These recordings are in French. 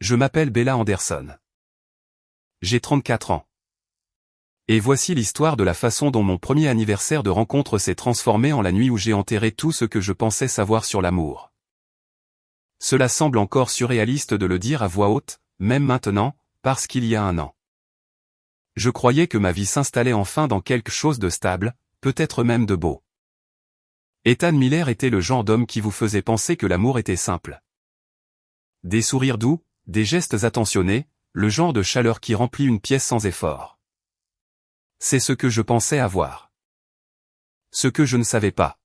Je m'appelle Bella Anderson. J'ai 34 ans. Et voici l'histoire de la façon dont mon premier anniversaire de rencontre s'est transformé en la nuit où j'ai enterré tout ce que je pensais savoir sur l'amour. Cela semble encore surréaliste de le dire à voix haute, même maintenant, parce qu'il y a un an. Je croyais que ma vie s'installait enfin dans quelque chose de stable, peut-être même de beau. Ethan Miller était le genre d'homme qui vous faisait penser que l'amour était simple. Des sourires doux, des gestes attentionnés, le genre de chaleur qui remplit une pièce sans effort. C'est ce que je pensais avoir. Ce que je ne savais pas,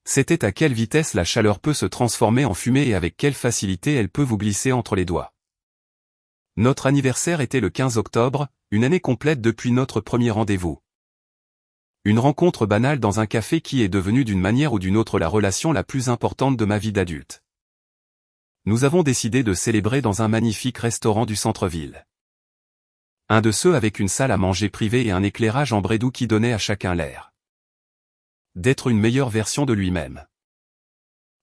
c'était à quelle vitesse la chaleur peut se transformer en fumée et avec quelle facilité elle peut vous glisser entre les doigts. Notre anniversaire était le 15 octobre, une année complète depuis notre premier rendez-vous. Une rencontre banale dans un café qui est devenue d'une manière ou d'une autre la relation la plus importante de ma vie d'adulte. Nous avons décidé de célébrer dans un magnifique restaurant du centre-ville. Un de ceux avec une salle à manger privée et un éclairage ambré doux qui donnait à chacun l'air d'être une meilleure version de lui-même.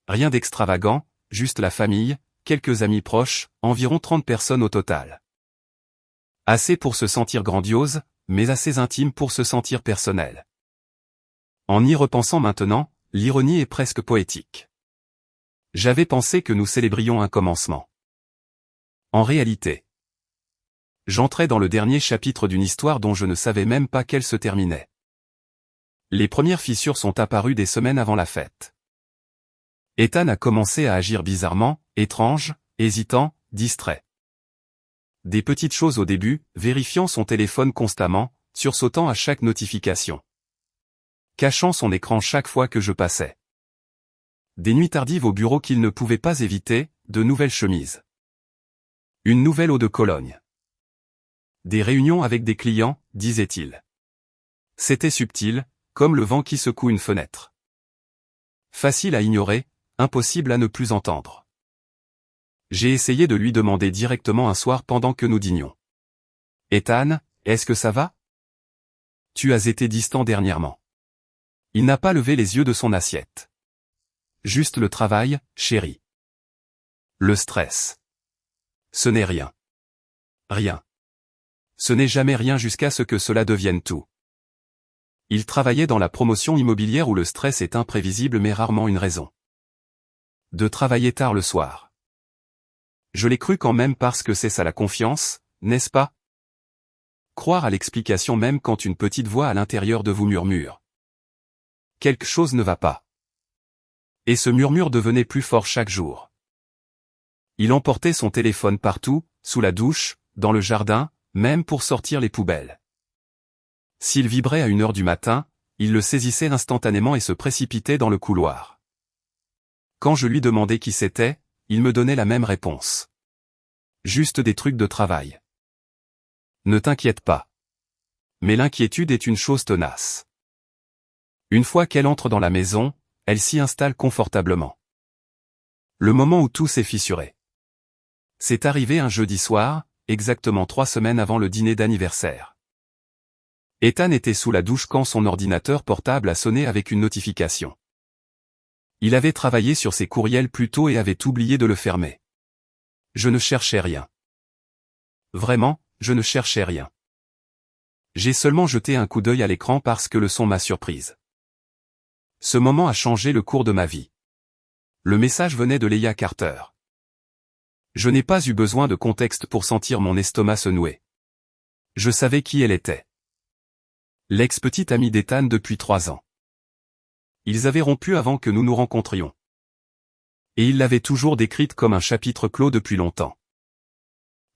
Rien d'extravagant, juste la famille, quelques amis proches, environ 30 personnes au total. Assez pour se sentir grandiose, mais assez intime pour se sentir personnel. En y repensant maintenant, l'ironie est presque poétique. J'avais pensé que nous célébrions un commencement. En réalité, j'entrais dans le dernier chapitre d'une histoire dont je ne savais même pas qu'elle se terminait. Les premières fissures sont apparues des semaines avant la fête. Ethan a commencé à agir bizarrement, étrange, hésitant, distrait. Des petites choses au début, vérifiant son téléphone constamment, sursautant à chaque notification. Cachant son écran chaque fois que je passais. Des nuits tardives au bureau qu'il ne pouvait pas éviter, de nouvelles chemises. Une nouvelle eau de Cologne. Des réunions avec des clients, disait-il. C'était subtil, comme le vent qui secoue une fenêtre. Facile à ignorer, impossible à ne plus entendre. J'ai essayé de lui demander directement un soir pendant que nous dînions. « Ethan, est-ce que ça va ? Tu as été distant dernièrement. » Il n'a pas levé les yeux de son assiette. « Juste le travail, chérie. Le stress. Ce n'est rien. Rien. Ce n'est jamais rien jusqu'à ce que cela devienne tout. » Il travaillait dans la promotion immobilière où le stress est imprévisible mais rarement une raison de travailler tard le soir. Je l'ai cru quand même parce que c'est ça la confiance, n'est-ce pas ? Croire à l'explication même quand une petite voix à l'intérieur de vous murmure. Quelque chose ne va pas. Et ce murmure devenait plus fort chaque jour. Il emportait son téléphone partout, sous la douche, dans le jardin, même pour sortir les poubelles. S'il vibrait à 1h du matin, il le saisissait instantanément et se précipitait dans le couloir. Quand je lui demandais qui c'était, il me donnait la même réponse. Juste des trucs de travail. Ne t'inquiète pas. Mais l'inquiétude est une chose tenace. Une fois qu'elle entre dans la maison, elle s'y installe confortablement. Le moment où tout s'est fissuré. C'est arrivé un jeudi soir, exactement 3 semaines avant le dîner d'anniversaire. Ethan était sous la douche quand son ordinateur portable a sonné avec une notification. Il avait travaillé sur ses courriels plus tôt et avait oublié de le fermer. Je ne cherchais rien. Vraiment, je ne cherchais rien. J'ai seulement jeté un coup d'œil à l'écran parce que le son m'a surprise. Ce moment a changé le cours de ma vie. Le message venait de Leia Carter. Je n'ai pas eu besoin de contexte pour sentir mon estomac se nouer. Je savais qui elle était. L'ex-petite amie d'Ethan depuis 3 ans. Ils avaient rompu avant que nous nous rencontrions. Et il l'avait toujours décrite comme un chapitre clos depuis longtemps.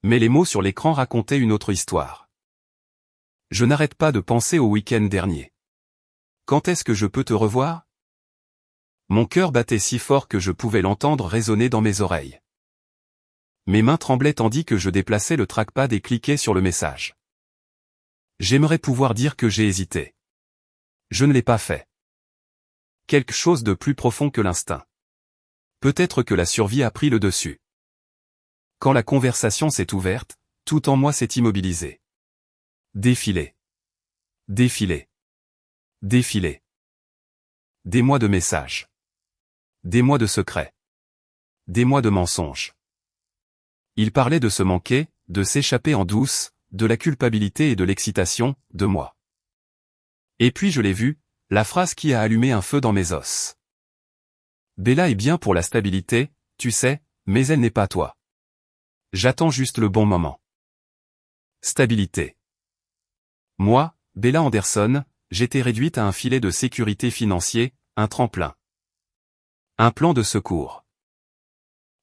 Mais les mots sur l'écran racontaient une autre histoire. Je n'arrête pas de penser au week-end dernier. Quand est-ce que je peux te revoir ? Mon cœur battait si fort que je pouvais l'entendre résonner dans mes oreilles. Mes mains tremblaient tandis que je déplaçais le trackpad et cliquais sur le message. J'aimerais pouvoir dire que j'ai hésité. Je ne l'ai pas fait. Quelque chose de plus profond que l'instinct. Peut-être que la survie a pris le dessus. Quand la conversation s'est ouverte, tout en moi s'est immobilisé. Défilé. Défilé. Défilé. Des mois de messages. Des mois de secrets. Des mois de mensonges. Il parlait de se manquer, de s'échapper en douce, de la culpabilité et de l'excitation, de moi. Et puis je l'ai vu, la phrase qui a allumé un feu dans mes os. Bella est bien pour la stabilité, tu sais, mais elle n'est pas toi. J'attends juste le bon moment. Stabilité. Moi, Bella Anderson, j'étais réduite à un filet de sécurité financier, un tremplin. Un plan de secours.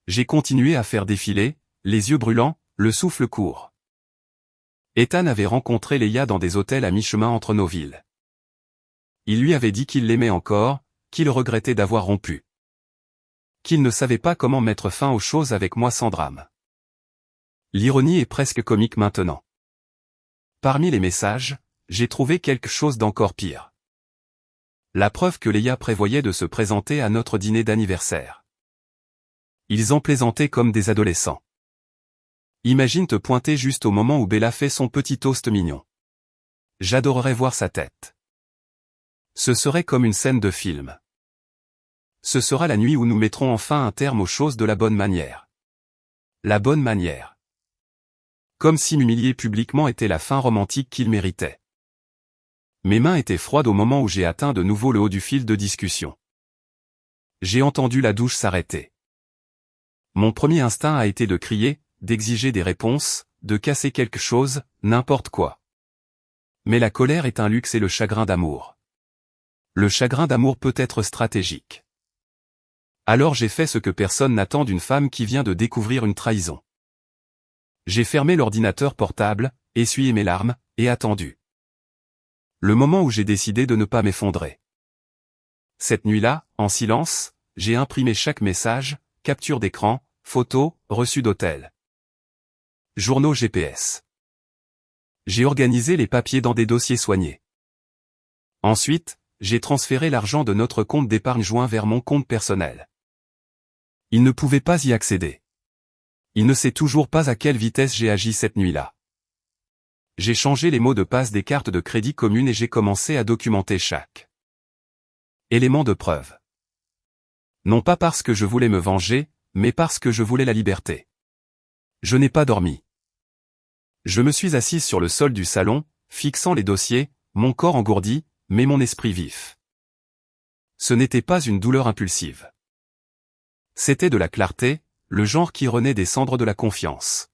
J'ai continué à faire défiler, les yeux brûlants, le souffle court. Ethan avait rencontré Leia dans des hôtels à mi-chemin entre nos villes. Il lui avait dit qu'il l'aimait encore, qu'il regrettait d'avoir rompu. Qu'il ne savait pas comment mettre fin aux choses avec moi sans drame. L'ironie est presque comique maintenant. Parmi les messages, j'ai trouvé quelque chose d'encore pire. La preuve que Leia prévoyait de se présenter à notre dîner d'anniversaire. Ils en plaisantaient comme des adolescents. Imagine te pointer juste au moment où Bella fait son petit toast mignon. J'adorerais voir sa tête. Ce serait comme une scène de film. Ce sera la nuit où nous mettrons enfin un terme aux choses de la bonne manière. La bonne manière. Comme si m'humilier publiquement était la fin romantique qu'il méritait. Mes mains étaient froides au moment où j'ai atteint de nouveau le haut du fil de discussion. J'ai entendu la douche s'arrêter. Mon premier instinct a été de crier, d'exiger des réponses, de casser quelque chose, n'importe quoi. Mais la colère est un luxe et le chagrin d'amour. Le chagrin d'amour peut être stratégique. Alors j'ai fait ce que personne n'attend d'une femme qui vient de découvrir une trahison. J'ai fermé l'ordinateur portable, essuyé mes larmes, et attendu. Le moment où j'ai décidé de ne pas m'effondrer. Cette nuit-là, en silence, j'ai imprimé chaque message, capture d'écran, photos, reçus d'hôtel. Journaux GPS. J'ai organisé les papiers dans des dossiers soignés. Ensuite, j'ai transféré l'argent de notre compte d'épargne joint vers mon compte personnel. Il ne pouvait pas y accéder. Il ne sait toujours pas à quelle vitesse j'ai agi cette nuit-là. J'ai changé les mots de passe des cartes de crédit communes et j'ai commencé à documenter chaque élément de preuve. Non pas parce que je voulais me venger, mais parce que je voulais la liberté. Je n'ai pas dormi. Je me suis assise sur le sol du salon, fixant les dossiers, mon corps engourdi, mais mon esprit vif. Ce n'était pas une douleur impulsive. C'était de la clarté, le genre qui renaît des cendres de la confiance.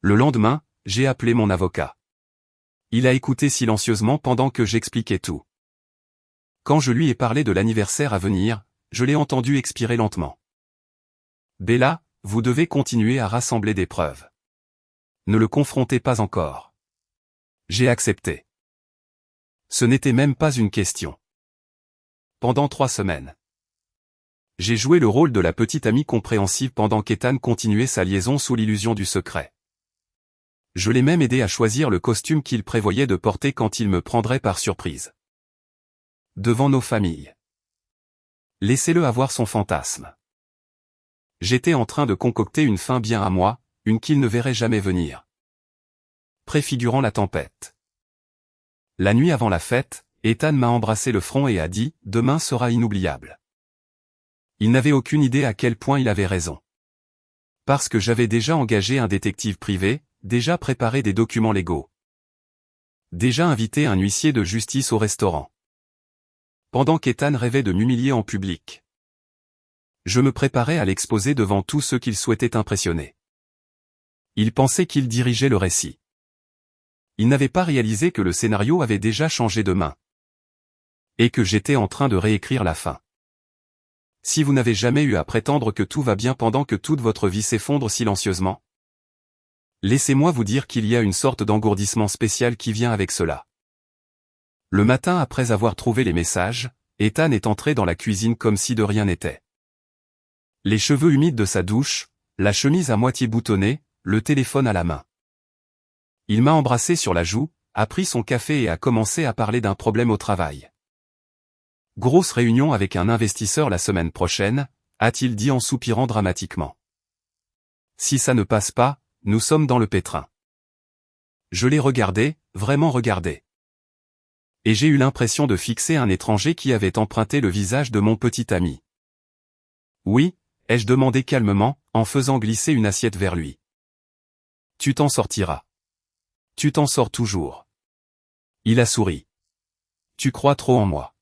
Le lendemain, j'ai appelé mon avocat. Il a écouté silencieusement pendant que j'expliquais tout. Quand je lui ai parlé de l'anniversaire à venir, je l'ai entendu expirer lentement. Bella, vous devez continuer à rassembler des preuves. Ne le confrontez pas encore. J'ai accepté. Ce n'était même pas une question. Pendant 3 semaines. J'ai joué le rôle de la petite amie compréhensive pendant qu'Ethan continuait sa liaison sous l'illusion du secret. Je l'ai même aidé à choisir le costume qu'il prévoyait de porter quand il me prendrait par surprise. Devant nos familles. Laissez-le avoir son fantasme. J'étais en train de concocter une fin bien à moi, une qu'il ne verrait jamais venir. Préfigurant la tempête. La nuit avant la fête, Ethan m'a embrassé le front et a dit « Demain sera inoubliable ». Il n'avait aucune idée à quel point il avait raison. Parce que j'avais déjà engagé un détective privé, déjà préparé des documents légaux. Déjà invité un huissier de justice au restaurant. Pendant qu'Ethan rêvait de m'humilier en public. Je me préparais à l'exposer devant tous ceux qu'il souhaitait impressionner. Il pensait qu'il dirigeait le récit. Il n'avait pas réalisé que le scénario avait déjà changé de main. Et que j'étais en train de réécrire la fin. Si vous n'avez jamais eu à prétendre que tout va bien pendant que toute votre vie s'effondre silencieusement, laissez-moi vous dire qu'il y a une sorte d'engourdissement spécial qui vient avec cela. Le matin après avoir trouvé les messages, Ethan est entré dans la cuisine comme si de rien n'était. Les cheveux humides de sa douche, la chemise à moitié boutonnée, le téléphone à la main. Il m'a embrassé sur la joue, a pris son café et a commencé à parler d'un problème au travail. Grosse réunion avec un investisseur la semaine prochaine, a-t-il dit en soupirant dramatiquement. Si ça ne passe pas, nous sommes dans le pétrin. Je l'ai regardé, vraiment regardé. Et j'ai eu l'impression de fixer un étranger qui avait emprunté le visage de mon petit ami. Oui, ai-je demandé calmement, en faisant glisser une assiette vers lui. Tu t'en sortiras. Tu t'en sors toujours. Il a souri. Tu crois trop en moi.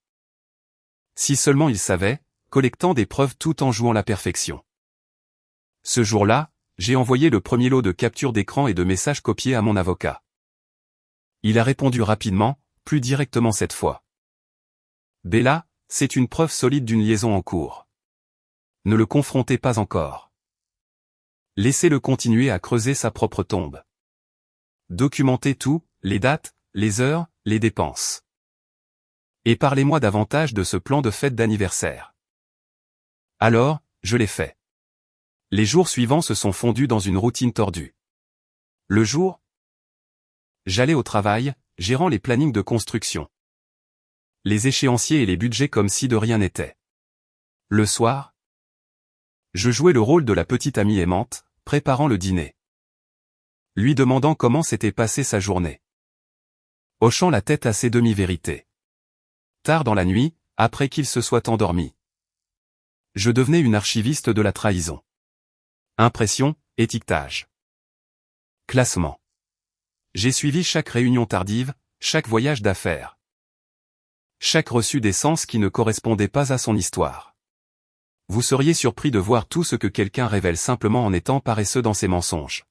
Si seulement il savait, collectant des preuves tout en jouant la perfection. Ce jour-là, j'ai envoyé le premier lot de captures d'écran et de messages copiés à mon avocat. Il a répondu rapidement, plus directement cette fois. Bella, c'est une preuve solide d'une liaison en cours. Ne le confrontez pas encore. Laissez-le continuer à creuser sa propre tombe. Documentez tout, les dates, les heures, les dépenses. Et parlez-moi davantage de ce plan de fête d'anniversaire. Alors, je l'ai fait. Les jours suivants se sont fondus dans une routine tordue. Le jour, j'allais au travail, gérant les plannings de construction. Les échéanciers et les budgets comme si de rien n'était. Le soir, je jouais le rôle de la petite amie aimante, préparant le dîner. Lui demandant comment s'était passée sa journée. Hochant la tête à ses demi-vérités. Tard dans la nuit, après qu'il se soit endormi. Je devenais une archiviste de la trahison. Impression, étiquetage. Classement. J'ai suivi chaque réunion tardive, chaque voyage d'affaires. Chaque reçu d'essence qui ne correspondait pas à son histoire. Vous seriez surpris de voir tout ce que quelqu'un révèle simplement en étant paresseux dans ses mensonges.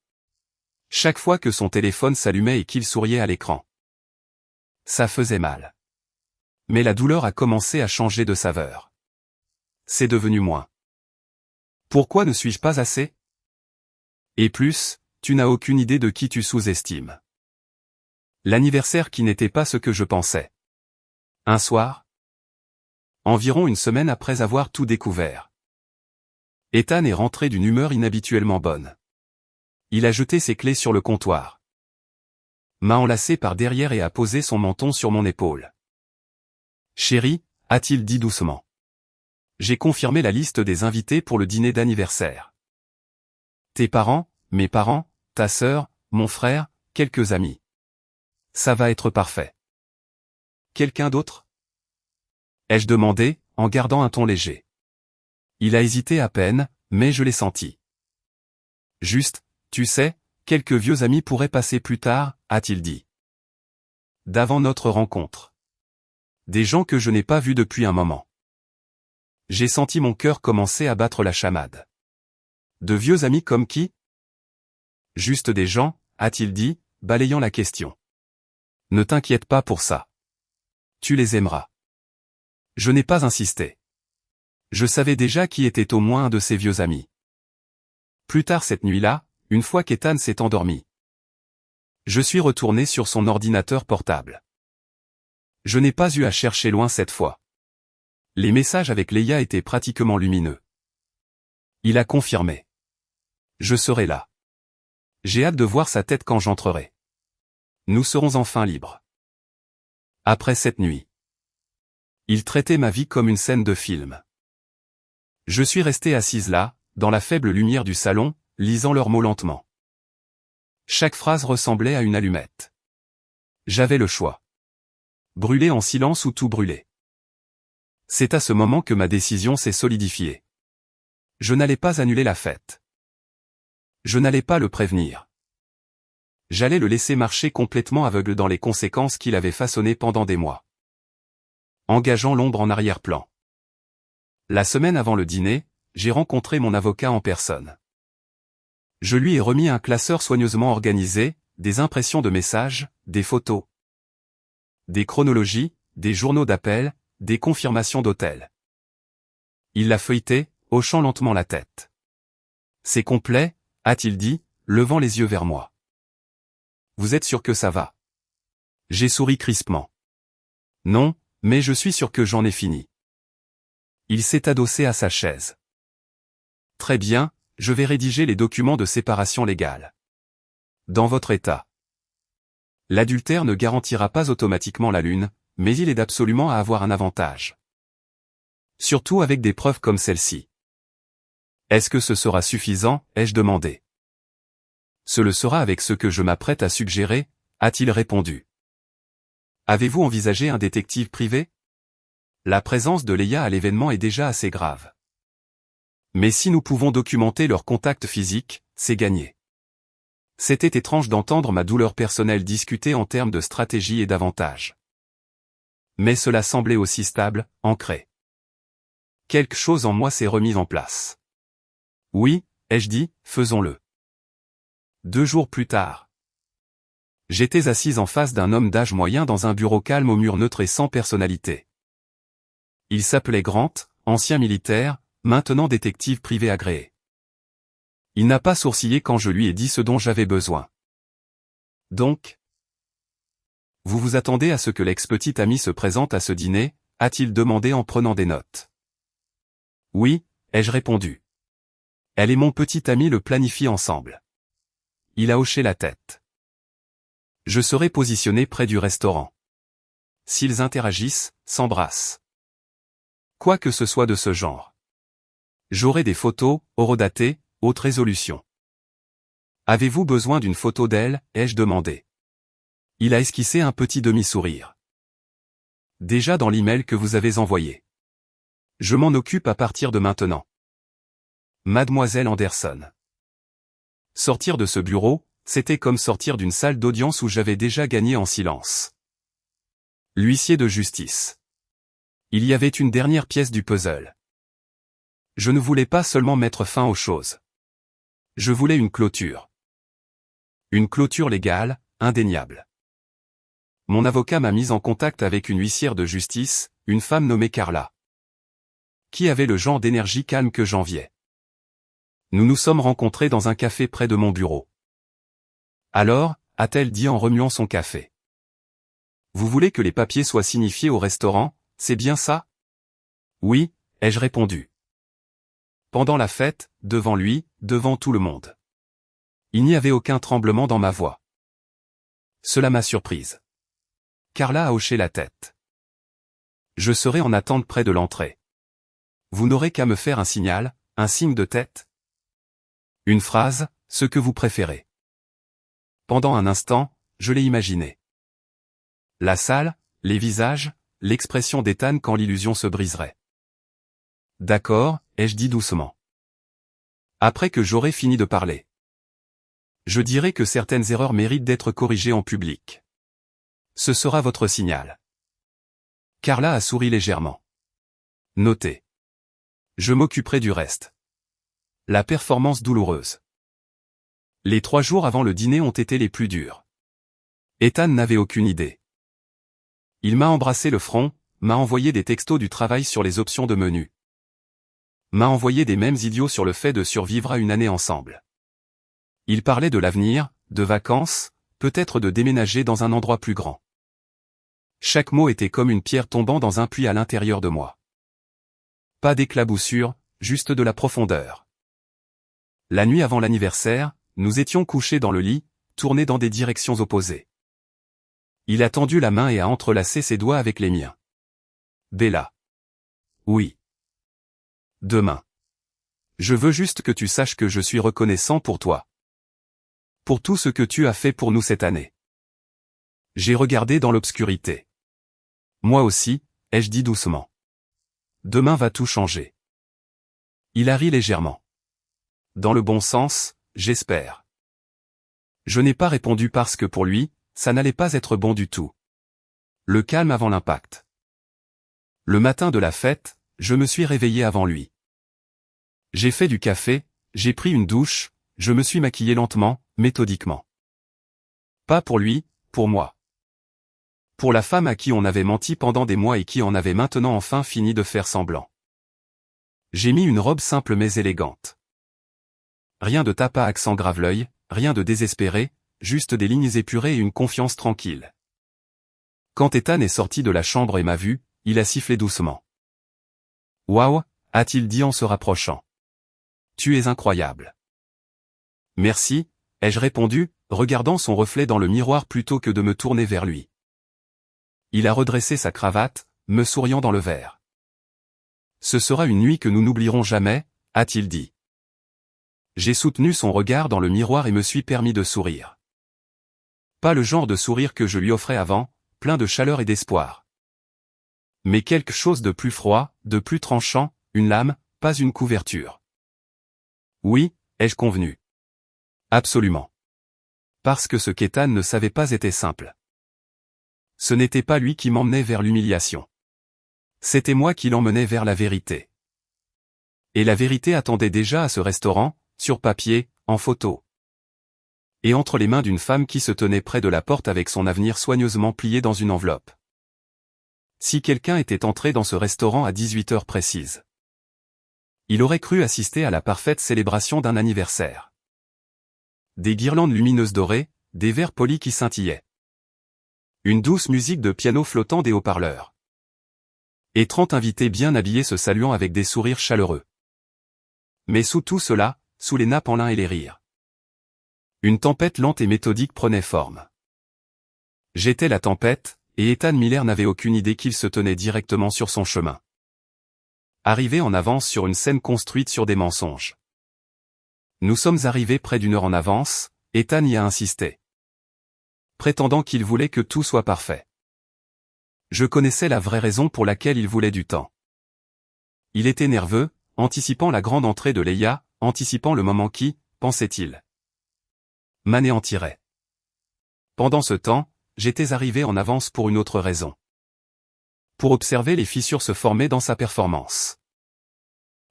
Chaque fois que son téléphone s'allumait et qu'il souriait à l'écran. Ça faisait mal. Mais la douleur a commencé à changer de saveur. C'est devenu moins. Pourquoi ne suis-je pas assez? Et plus, tu n'as aucune idée de qui tu sous-estimes. L'anniversaire qui n'était pas ce que je pensais. Un soir, environ une semaine après avoir tout découvert, Ethan est rentré d'une humeur inhabituellement bonne. Il a jeté ses clés sur le comptoir. M'a enlacé par derrière et a posé son menton sur mon épaule. Chérie, a-t-il dit doucement. J'ai confirmé la liste des invités pour le dîner d'anniversaire. Tes parents, mes parents, ta sœur, mon frère, quelques amis. Ça va être parfait. Quelqu'un d'autre? Ai-je demandé, en gardant un ton léger. Il a hésité à peine, mais je l'ai senti. Juste, tu sais, quelques vieux amis pourraient passer plus tard, a-t-il dit. D'avant notre rencontre. Des gens que je n'ai pas vus depuis un moment. J'ai senti mon cœur commencer à battre la chamade. De vieux amis comme qui? Juste des gens, a-t-il dit, balayant la question. Ne t'inquiète pas pour ça. Tu les aimeras. Je n'ai pas insisté. Je savais déjà qui était au moins un de ses vieux amis. Plus tard cette nuit-là, une fois qu'Ethan s'est endormi, je suis retourné sur son ordinateur portable. Je n'ai pas eu à chercher loin cette fois. Les messages avec Leia étaient pratiquement lumineux. Il a confirmé. Je serai là. J'ai hâte de voir sa tête quand j'entrerai. Nous serons enfin libres. Après cette nuit. Il traitait ma vie comme une scène de film. Je suis resté assise là, dans la faible lumière du salon, lisant leurs mots lentement. Chaque phrase ressemblait à une allumette. J'avais le choix. Brûler en silence ou tout brûler. C'est à ce moment que ma décision s'est solidifiée. Je n'allais pas annuler la fête. Je n'allais pas le prévenir. J'allais le laisser marcher complètement aveugle dans les conséquences qu'il avait façonnées pendant des mois. Engageant l'ombre en arrière-plan. La semaine avant le dîner, j'ai rencontré mon avocat en personne. Je lui ai remis un classeur soigneusement organisé, des impressions de messages, des photos, des chronologies, des journaux d'appel, des confirmations d'hôtel. Il l'a feuilleté, hochant lentement la tête. C'est complet, a-t-il dit, levant les yeux vers moi. Vous êtes sûr que ça va? J'ai souri crispement. Non, mais je suis sûr que j'en ai fini. Il s'est adossé à sa chaise. Très bien, je vais rédiger les documents de séparation légale. Dans votre état. L'adultère ne garantira pas automatiquement la lune, mais il aide absolument à avoir un avantage. Surtout avec des preuves comme celle-ci. Est-ce que ce sera suffisant, ai-je demandé. Ce le sera avec ce que je m'apprête à suggérer, a-t-il répondu. Avez-vous envisagé un détective privé? La présence de Leia à l'événement est déjà assez grave. Mais si nous pouvons documenter leur contact physique, c'est gagné. C'était étrange d'entendre ma douleur personnelle discuter en termes de stratégie et d'avantages. Mais cela semblait aussi stable, ancré. Quelque chose en moi s'est remis en place. Oui, ai-je dit, faisons-le. 2 jours plus tard. J'étais assise en face d'un homme d'âge moyen dans un bureau calme aux murs neutres et sans personnalité. Il s'appelait Grant, ancien militaire, maintenant détective privé agréé. Il n'a pas sourcillé quand je lui ai dit ce dont j'avais besoin. Donc, vous vous attendez à ce que l'ex-petite amie se présente à ce dîner, a-t-il demandé en prenant des notes. Oui, ai-je répondu. Elle et mon petit ami le planifient ensemble. Il a hoché la tête. Je serai positionné près du restaurant. S'ils interagissent, s'embrassent. Quoi que ce soit de ce genre. J'aurai des photos, horodatées, haute résolution. Avez-vous besoin d'une photo d'elle, ai-je demandé. Il a esquissé un petit demi-sourire. Déjà dans l'email que vous avez envoyé. Je m'en occupe à partir de maintenant. Mademoiselle Anderson. Sortir de ce bureau, c'était comme sortir d'une salle d'audience où j'avais déjà gagné en silence. L'huissier de justice. Il y avait une dernière pièce du puzzle. Je ne voulais pas seulement mettre fin aux choses. Je voulais une clôture. Une clôture légale, indéniable. Mon avocat m'a mis en contact avec une huissière de justice, une femme nommée Carla. Qui avait le genre d'énergie calme que j'enviais. Nous nous sommes rencontrés dans un café près de mon bureau. Alors, a-t-elle dit en remuant son café. Vous voulez que les papiers soient signifiés au restaurant, c'est bien ça? Oui, ai-je répondu. Pendant la fête, devant lui, devant tout le monde. Il n'y avait aucun tremblement dans ma voix. Cela m'a surprise. Carla a hoché la tête. Je serai en attente près de l'entrée. Vous n'aurez qu'à me faire un signal, un signe de tête. Une phrase, ce que vous préférez. Pendant un instant, je l'ai imaginé. La salle, les visages, l'expression d'Ethan quand l'illusion se briserait. D'accord, ai-je dit doucement. Après que j'aurai fini de parler. Je dirai que certaines erreurs méritent d'être corrigées en public. Ce sera votre signal. Carla a souri légèrement. Notez. Je m'occuperai du reste. La performance douloureuse. Les 3 jours avant le dîner ont été les plus durs. Ethan n'avait aucune idée. Il m'a embrassé le front, m'a envoyé des textos du travail sur les options de menu. M'a envoyé des mèmes idiots sur le fait de survivre à une année ensemble. Il parlait de l'avenir, de vacances, peut-être de déménager dans un endroit plus grand. Chaque mot était comme une pierre tombant dans un puits à l'intérieur de moi. Pas d'éclaboussure, juste de la profondeur. La nuit avant l'anniversaire, nous étions couchés dans le lit, tournés dans des directions opposées. Il a tendu la main et a entrelacé ses doigts avec les miens. Bella. Oui. Demain. Je veux juste que tu saches que je suis reconnaissant pour toi. Pour tout ce que tu as fait pour nous cette année. J'ai regardé dans l'obscurité. Moi aussi, ai-je dit doucement. Demain va tout changer. Il a ri légèrement. Dans le bon sens, j'espère. Je n'ai pas répondu parce que pour lui, ça n'allait pas être bon du tout. Le calme avant l'impact. Le matin de la fête, je me suis réveillé avant lui. J'ai fait du café, j'ai pris une douche, je me suis maquillé lentement, méthodiquement. Pas pour lui, pour moi. Pour la femme à qui on avait menti pendant des mois et qui en avait maintenant enfin fini de faire semblant. J'ai mis une robe simple mais élégante. Rien de tape à accent grave-l'œil, rien de désespéré, juste des lignes épurées et une confiance tranquille. Quand Ethan est sorti de la chambre et m'a vu, il a sifflé doucement. « Waouh » a-t-il dit en se rapprochant. « Tu es incroyable. » « Merci » ai-je répondu, regardant son reflet dans le miroir plutôt que de me tourner vers lui. Il a redressé sa cravate, me souriant dans le verre. « Ce sera une nuit que nous n'oublierons jamais » a-t-il dit. J'ai soutenu son regard dans le miroir et me suis permis de sourire. Pas le genre de sourire que je lui offrais avant, plein de chaleur et d'espoir. Mais quelque chose de plus froid, de plus tranchant, une lame, pas une couverture. Oui, ai-je convenu. Absolument. Parce que ce qu'Ethan ne savait pas était simple. Ce n'était pas lui qui m'emmenait vers l'humiliation. C'était moi qui l'emmenais vers la vérité. Et la vérité attendait déjà à ce restaurant, sur papier, en photo. Et entre les mains d'une femme qui se tenait près de la porte avec son avenir soigneusement plié dans une enveloppe. Si quelqu'un était entré dans ce restaurant à 18 heures précises, il aurait cru assister à la parfaite célébration d'un anniversaire. Des guirlandes lumineuses dorées, des verres polis qui scintillaient. Une douce musique de piano flottant des haut-parleurs. Et 30 invités bien habillés se saluant avec des sourires chaleureux. Mais sous tout cela, sous les nappes en lin et les rires, une tempête lente et méthodique prenait forme. J'étais la tempête, et Ethan Miller n'avait aucune idée qu'il se tenait directement sur son chemin. Arrivé en avance sur une scène construite sur des mensonges. Nous sommes arrivés près d'une heure en avance, Ethan y a insisté. Prétendant qu'il voulait que tout soit parfait. Je connaissais la vraie raison pour laquelle il voulait du temps. Il était nerveux, anticipant la grande entrée de Leia, anticipant le moment qui, pensait-il, m'anéantirait. Pendant ce temps, j'étais arrivé en avance pour une autre raison. Pour observer les fissures se former dans sa performance.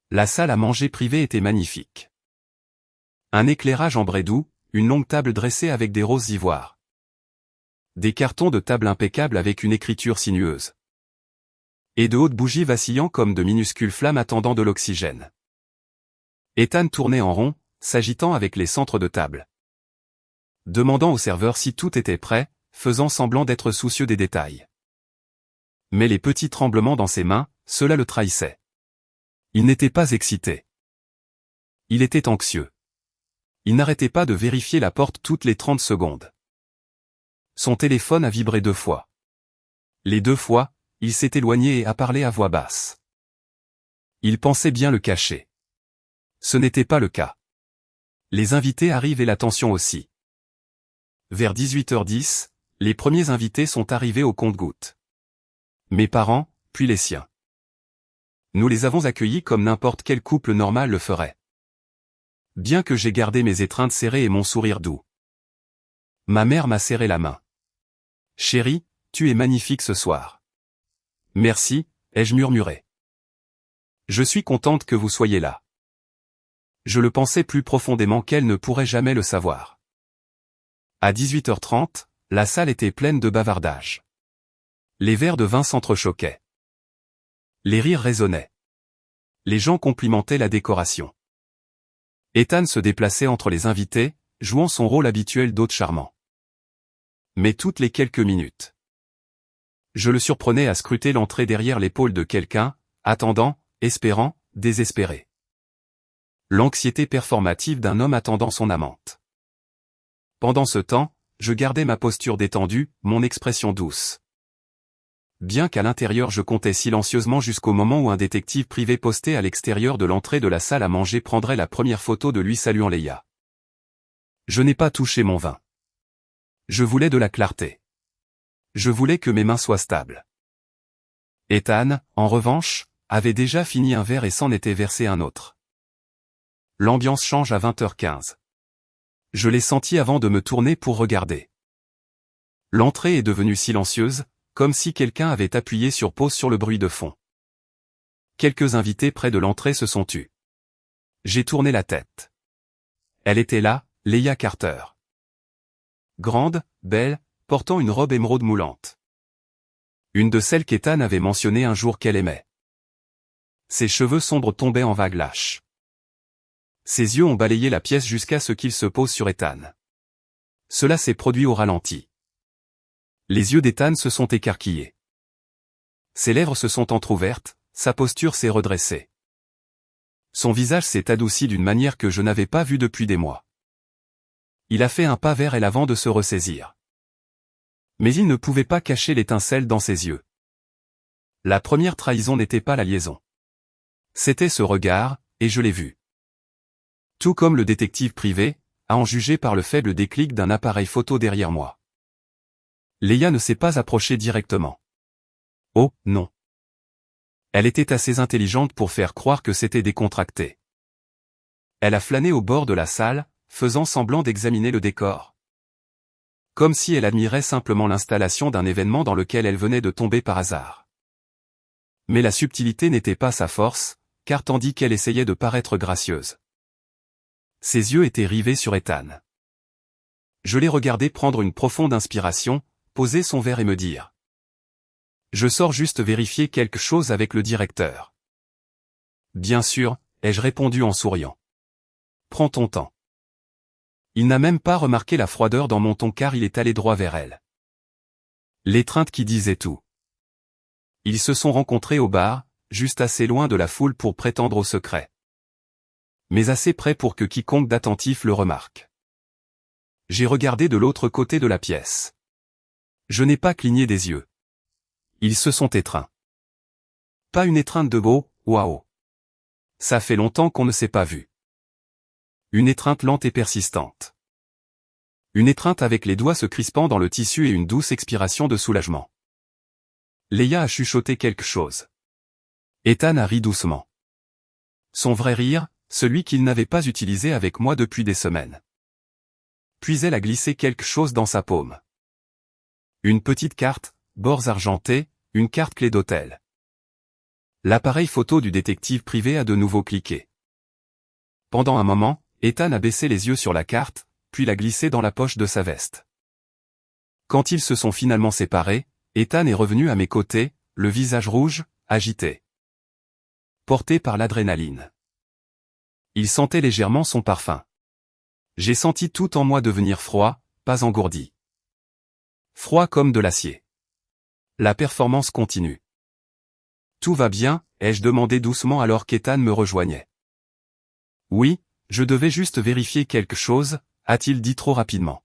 La salle à manger privée était magnifique. Un éclairage ambré doux, une longue table dressée avec des roses ivoires. Des cartons de table impeccables avec une écriture sinueuse. Et de hautes bougies vacillant comme de minuscules flammes attendant de l'oxygène. Ethan tournait en rond, s'agitant avec les centres de table. Demandant au serveur si tout était prêt, faisant semblant d'être soucieux des détails. Mais les petits tremblements dans ses mains, cela le trahissait. Il n'était pas excité. Il était anxieux. Il n'arrêtait pas de vérifier la porte toutes les 30 secondes. Son téléphone a vibré 2 fois. Les 2 fois, il s'est éloigné et a parlé à voix basse. Il pensait bien le cacher. Ce n'était pas le cas. Les invités arrivent et l'attention aussi. Vers 18h10, les premiers invités sont arrivés au compte-gouttes. Mes parents, puis les siens. Nous les avons accueillis comme n'importe quel couple normal le ferait. Bien que j'ai gardé mes étreintes serrées et mon sourire doux. Ma mère m'a serré la main. Chérie, tu es magnifique ce soir. Merci, ai-je murmuré. Je suis contente que vous soyez là. Je le pensais plus profondément qu'elle ne pourrait jamais le savoir. À 18h30, la salle était pleine de bavardages. Les verres de vin s'entrechoquaient. Les rires résonnaient. Les gens complimentaient la décoration. Ethan se déplaçait entre les invités, jouant son rôle habituel d'hôte charmant. Mais toutes les quelques minutes, je le surprenais à scruter l'entrée derrière l'épaule de quelqu'un, attendant, espérant, désespéré. L'anxiété performative d'un homme attendant son amante. Pendant ce temps, je gardais ma posture détendue, mon expression douce. Bien qu'à l'intérieur je comptais silencieusement jusqu'au moment où un détective privé posté à l'extérieur de l'entrée de la salle à manger prendrait la première photo de lui saluant Leia. Je n'ai pas touché mon vin. Je voulais de la clarté. Je voulais que mes mains soient stables. Ethan, en revanche, avait déjà fini un verre et s'en était versé un autre. L'ambiance change à 20h15. Je l'ai senti avant de me tourner pour regarder. L'entrée est devenue silencieuse, comme si quelqu'un avait appuyé sur pause sur le bruit de fond. Quelques invités près de l'entrée se sont tus. J'ai tourné la tête. Elle était là, Leia Carter. Grande, belle, portant une robe émeraude moulante. Une de celles qu'Ethan avait mentionné un jour qu'elle aimait. Ses cheveux sombres tombaient en vagues lâches. Ses yeux ont balayé la pièce jusqu'à ce qu'ils se posent sur Ethan. Cela s'est produit au ralenti. Les yeux d'Ethan se sont écarquillés. Ses lèvres se sont entr'ouvertes, sa posture s'est redressée. Son visage s'est adouci d'une manière que je n'avais pas vue depuis des mois. Il a fait un pas vers elle avant de se ressaisir. Mais il ne pouvait pas cacher l'étincelle dans ses yeux. La première trahison n'était pas la liaison. C'était ce regard, et je l'ai vu. Tout comme le détective privé, à en juger par le faible déclic d'un appareil photo derrière moi. Leia ne s'est pas approchée directement. Oh, non. Elle était assez intelligente pour faire croire que c'était décontracté. Elle a flâné au bord de la salle, faisant semblant d'examiner le décor. Comme si elle admirait simplement l'installation d'un événement dans lequel elle venait de tomber par hasard. Mais la subtilité n'était pas sa force, car tandis qu'elle essayait de paraître gracieuse, ses yeux étaient rivés sur Ethan. Je l'ai regardé prendre une profonde inspiration, poser son verre et me dire: je sors juste vérifier quelque chose avec le directeur. Bien sûr, ai-je répondu en souriant. Prends ton temps. Il n'a même pas remarqué la froideur dans mon ton car il est allé droit vers elle. L'étreinte qui disait tout. Ils se sont rencontrés au bar, juste assez loin de la foule pour prétendre au secret. Mais assez près pour que quiconque d'attentif le remarque. J'ai regardé de l'autre côté de la pièce. Je n'ai pas cligné des yeux. Ils se sont étreints. Pas une étreinte de beau, waouh. Ça fait longtemps qu'on ne s'est pas vu. Une étreinte lente et persistante. Une étreinte avec les doigts se crispant dans le tissu et une douce expiration de soulagement. Leia a chuchoté quelque chose. Ethan a ri doucement. Son vrai rire, celui qu'il n'avait pas utilisé avec moi depuis des semaines. Puis elle a glissé quelque chose dans sa paume. Une petite carte, bords argentés, une carte clé d'hôtel. L'appareil photo du détective privé a de nouveau cliqué. Pendant un moment, Ethan a baissé les yeux sur la carte, puis l'a glissée dans la poche de sa veste. Quand ils se sont finalement séparés, Ethan est revenu à mes côtés, le visage rouge, agité. Porté par l'adrénaline. Il sentait légèrement son parfum. J'ai senti tout en moi devenir froid, pas engourdi. Froid comme de l'acier. La performance continue. Tout va bien, ai-je demandé doucement alors qu'Ethan me rejoignait. Oui, je devais juste vérifier quelque chose, a-t-il dit trop rapidement.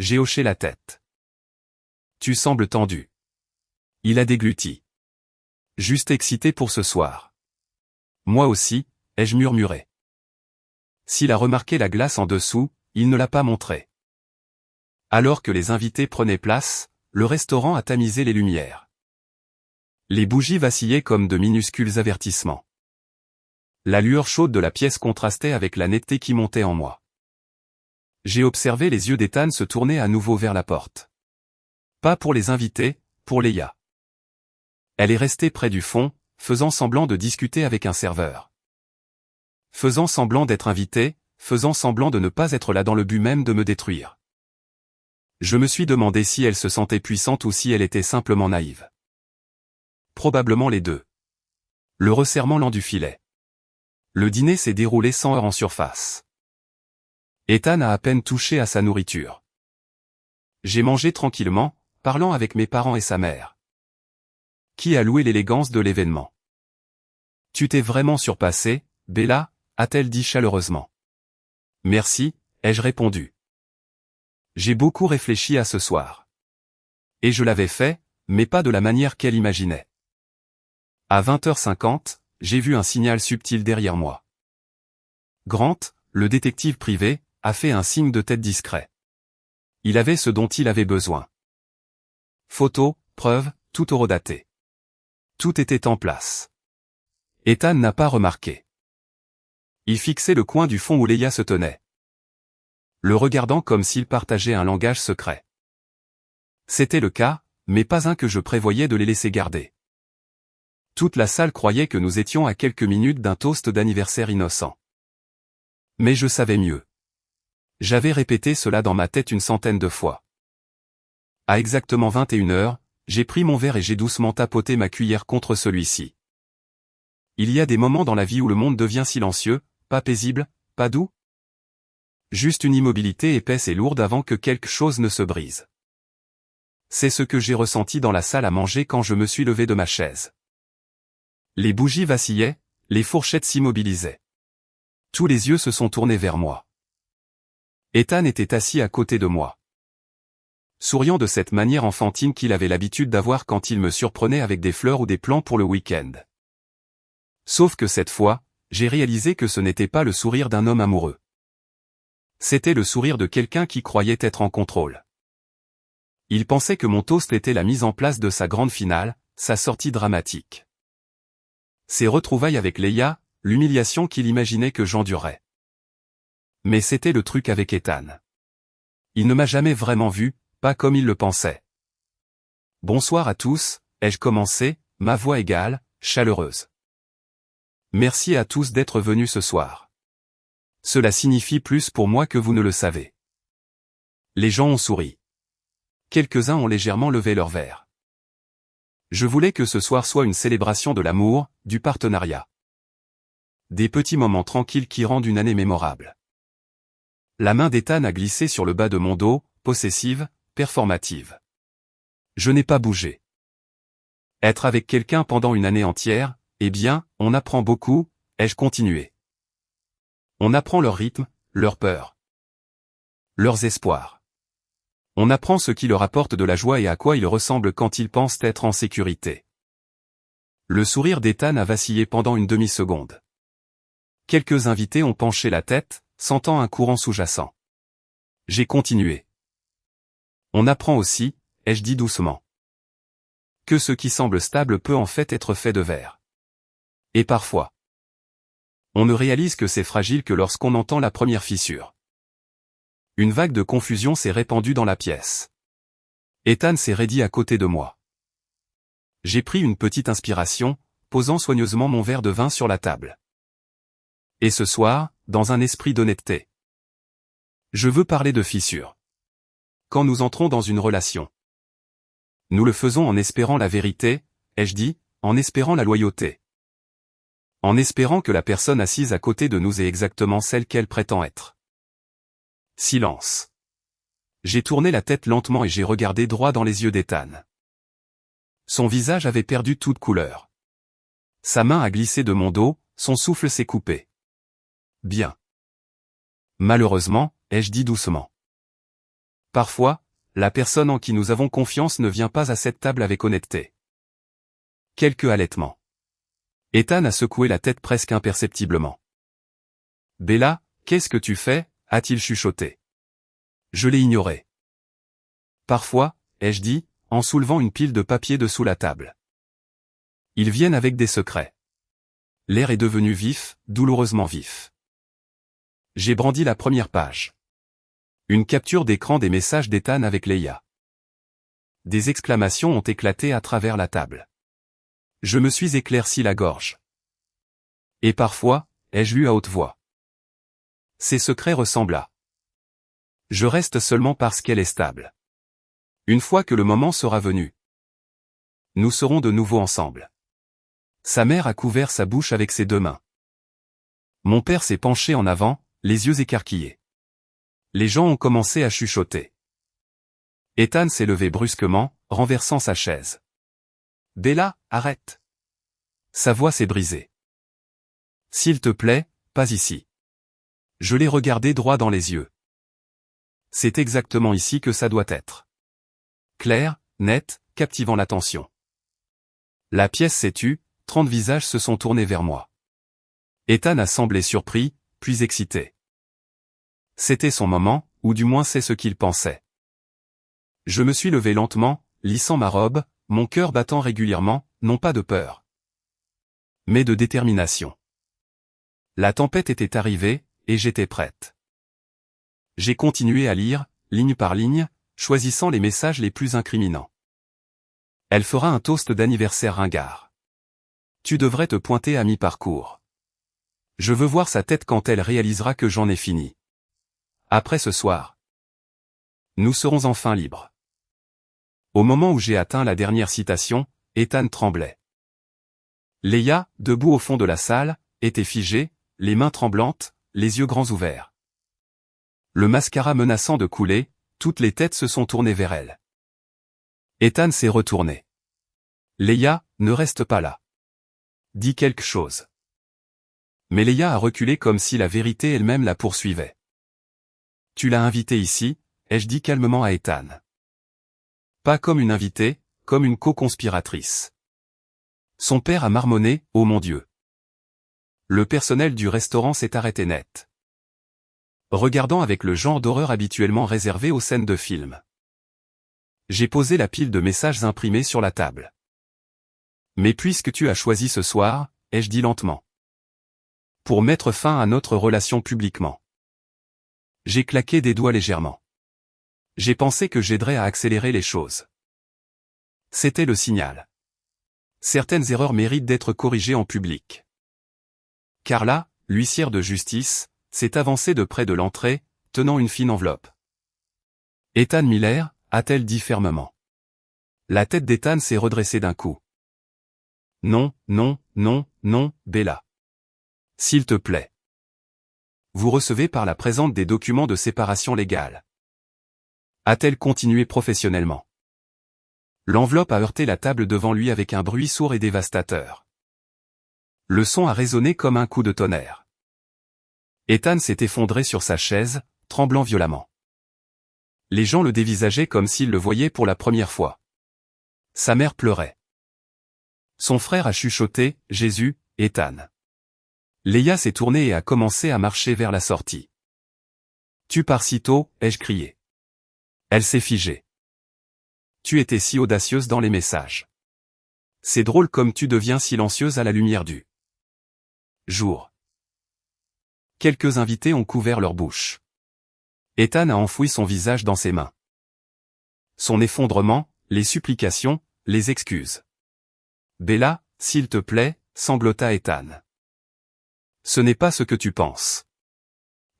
J'ai hoché la tête. Tu sembles tendu. Il a dégluti. Juste excité pour ce soir. Moi aussi, ai-je murmuré. S'il a remarqué la glace en dessous, il ne l'a pas montré. Alors que les invités prenaient place, le restaurant a tamisé les lumières. Les bougies vacillaient comme de minuscules avertissements. La lueur chaude de la pièce contrastait avec la netteté qui montait en moi. J'ai observé les yeux d'Ethan se tourner à nouveau vers la porte. Pas pour les invités, pour Leia. Elle est restée près du fond, faisant semblant de discuter avec un serveur. Faisant semblant d'être invitée, faisant semblant de ne pas être là dans le but même de me détruire. Je me suis demandé si elle se sentait puissante ou si elle était simplement naïve. Probablement les deux. Le resserrement lent du filet. Le dîner s'est déroulé sans heurts en surface. Ethan a à peine touché à sa nourriture. J'ai mangé tranquillement, parlant avec mes parents et sa mère. Qui a loué l'élégance de l'événement. Tu t'es vraiment surpassée, Bella, a-t-elle dit chaleureusement. Merci, ai-je répondu. J'ai beaucoup réfléchi à ce soir. Et je l'avais fait, mais pas de la manière qu'elle imaginait. À 20h50, j'ai vu un signal subtil derrière moi. Grant, le détective privé, a fait un signe de tête discret. Il avait ce dont il avait besoin. Photos, preuves, tout horodaté. Tout était en place. Ethan n'a pas remarqué. Il fixait le coin du fond où Leia se tenait. Le regardant comme s'il partageait un langage secret. C'était le cas, mais pas un que je prévoyais de les laisser garder. Toute la salle croyait que nous étions à quelques minutes d'un toast d'anniversaire innocent. Mais je savais mieux. J'avais répété cela dans ma tête une centaine de fois. À exactement 21h, j'ai pris mon verre et j'ai doucement tapoté ma cuillère contre celui-ci. Il y a des moments dans la vie où le monde devient silencieux, pas paisible, pas doux. Juste une immobilité épaisse et lourde avant que quelque chose ne se brise. C'est ce que j'ai ressenti dans la salle à manger quand je me suis levé de ma chaise. Les bougies vacillaient, les fourchettes s'immobilisaient. Tous les yeux se sont tournés vers moi. Ethan était assis à côté de moi. Souriant de cette manière enfantine qu'il avait l'habitude d'avoir quand il me surprenait avec des fleurs ou des plans pour le week-end. Sauf que cette fois, j'ai réalisé que ce n'était pas le sourire d'un homme amoureux. C'était le sourire de quelqu'un qui croyait être en contrôle. Il pensait que mon toast était la mise en place de sa grande finale, sa sortie dramatique. Ses retrouvailles avec Leia, l'humiliation qu'il imaginait que j'endurerais. Mais c'était le truc avec Ethan. Il ne m'a jamais vraiment vu, pas comme il le pensait. Bonsoir à tous, ai-je commencé, ma voix égale, chaleureuse. Merci à tous d'être venus ce soir. Cela signifie plus pour moi que vous ne le savez. Les gens ont souri. Quelques-uns ont légèrement levé leur verre. Je voulais que ce soir soit une célébration de l'amour, du partenariat. Des petits moments tranquilles qui rendent une année mémorable. La main d'Ethan a glissé sur le bas de mon dos, possessive, performative. Je n'ai pas bougé. Être avec quelqu'un pendant une année entière, eh bien, on apprend beaucoup, ai-je continué. On apprend leur rythme, leurs peurs, leurs espoirs. On apprend ce qui leur apporte de la joie et à quoi ils ressemblent quand ils pensent être en sécurité. Le sourire d'Ethan a vacillé pendant une demi-seconde. Quelques invités ont penché la tête, sentant un courant sous-jacent. J'ai continué. On apprend aussi, ai-je dit doucement, que ce qui semble stable peut en fait être fait de verre. Et parfois, on ne réalise que c'est fragile que lorsqu'on entend la première fissure. Une vague de confusion s'est répandue dans la pièce. Ethan s'est raidi à côté de moi. J'ai pris une petite inspiration, posant soigneusement mon verre de vin sur la table. Et ce soir, dans un esprit d'honnêteté, je veux parler de fissures. Quand nous entrons dans une relation, nous le faisons en espérant la vérité, ai-je dit, en espérant la loyauté. En espérant que la personne assise à côté de nous est exactement celle qu'elle prétend être. Silence. J'ai tourné la tête lentement et j'ai regardé droit dans les yeux d'Ethan. Son visage avait perdu toute couleur. Sa main a glissé de mon dos, son souffle s'est coupé. Bien. Malheureusement, ai-je dit doucement. Parfois, la personne en qui nous avons confiance ne vient pas à cette table avec honnêteté. Quelques halètements. Ethan a secoué la tête presque imperceptiblement. Bella, qu'est-ce que tu fais, a-t-il chuchoté. Je l'ai ignoré. Parfois, ai-je dit, en soulevant une pile de papier dessous la table. Ils viennent avec des secrets. L'air est devenu vif, douloureusement vif. J'ai brandi la première page. Une capture d'écran des messages d'Ethan avec Leia. Des exclamations ont éclaté à travers la table. Je me suis éclairci la gorge. Et parfois, ai-je lu à haute voix. Ces secrets ressemblent à. Je reste seulement parce qu'elle est stable. Une fois que le moment sera venu, nous serons de nouveau ensemble. Sa mère a couvert sa bouche avec ses deux mains. Mon père s'est penché en avant, les yeux écarquillés. Les gens ont commencé à chuchoter. Ethan s'est levé brusquement, renversant sa chaise. Bella, arrête. Sa voix s'est brisée. S'il te plaît, pas ici. Je l'ai regardé droit dans les yeux. C'est exactement ici que ça doit être. Clair, net, captivant l'attention. La pièce s'est tue, 30 visages se sont tournés vers moi. Ethan a semblé surpris, puis excité. C'était son moment, ou du moins c'est ce qu'il pensait. Je me suis levé lentement, lissant ma robe, mon cœur battant régulièrement, non pas de peur, mais de détermination. La tempête était arrivée, et j'étais prête. J'ai continué à lire, ligne par ligne, choisissant les messages les plus incriminants. Elle fera un toast d'anniversaire ringard. Tu devrais te pointer à mi-parcours. Je veux voir sa tête quand elle réalisera que j'en ai fini. Après ce soir, nous serons enfin libres. Au moment où j'ai atteint la dernière citation, Ethan tremblait. Leia, debout au fond de la salle, était figée, les mains tremblantes, les yeux grands ouverts. Le mascara menaçant de couler, toutes les têtes se sont tournées vers elle. Ethan s'est retourné. Leia, ne reste pas là. Dis quelque chose. Mais Leia a reculé comme si la vérité elle-même la poursuivait. Tu l'as invitée ici, ai-je dit calmement à Ethan. Pas comme une invitée, comme une co-conspiratrice. Son père a marmonné, oh mon Dieu. Le personnel du restaurant s'est arrêté net. Regardant avec le genre d'horreur habituellement réservé aux scènes de film. J'ai posé la pile de messages imprimés sur la table. Mais puisque tu as choisi ce soir, ai-je dit lentement. Pour mettre fin à notre relation publiquement. J'ai claqué des doigts légèrement. J'ai pensé que j'aiderais à accélérer les choses. C'était le signal. Certaines erreurs méritent d'être corrigées en public. Carla, l'huissière de justice, s'est avancée de près de l'entrée, tenant une fine enveloppe. Ethan Miller, a-t-elle dit fermement. La tête d'Ethan s'est redressée d'un coup. Non, non, non, non, Bella. S'il te plaît. Vous recevez par la présente des documents de séparation légale. A-t-elle continué professionnellement. L'enveloppe a heurté la table devant lui avec un bruit sourd et dévastateur. Le son a résonné comme un coup de tonnerre. Ethan s'est effondré sur sa chaise, tremblant violemment. Les gens le dévisageaient comme s'ils le voyaient pour la première fois. Sa mère pleurait. Son frère a chuchoté, « Jésus, Ethan ». Leia s'est tournée et a commencé à marcher vers la sortie. « Tu pars si tôt » ai-je crié. Elle s'est figée. Tu étais si audacieuse dans les messages. C'est drôle comme tu deviens silencieuse à la lumière du jour. Quelques invités ont couvert leur bouche. Ethan a enfoui son visage dans ses mains. Son effondrement, les supplications, les excuses. Bella, s'il te plaît, sanglota Ethan. Ce n'est pas ce que tu penses.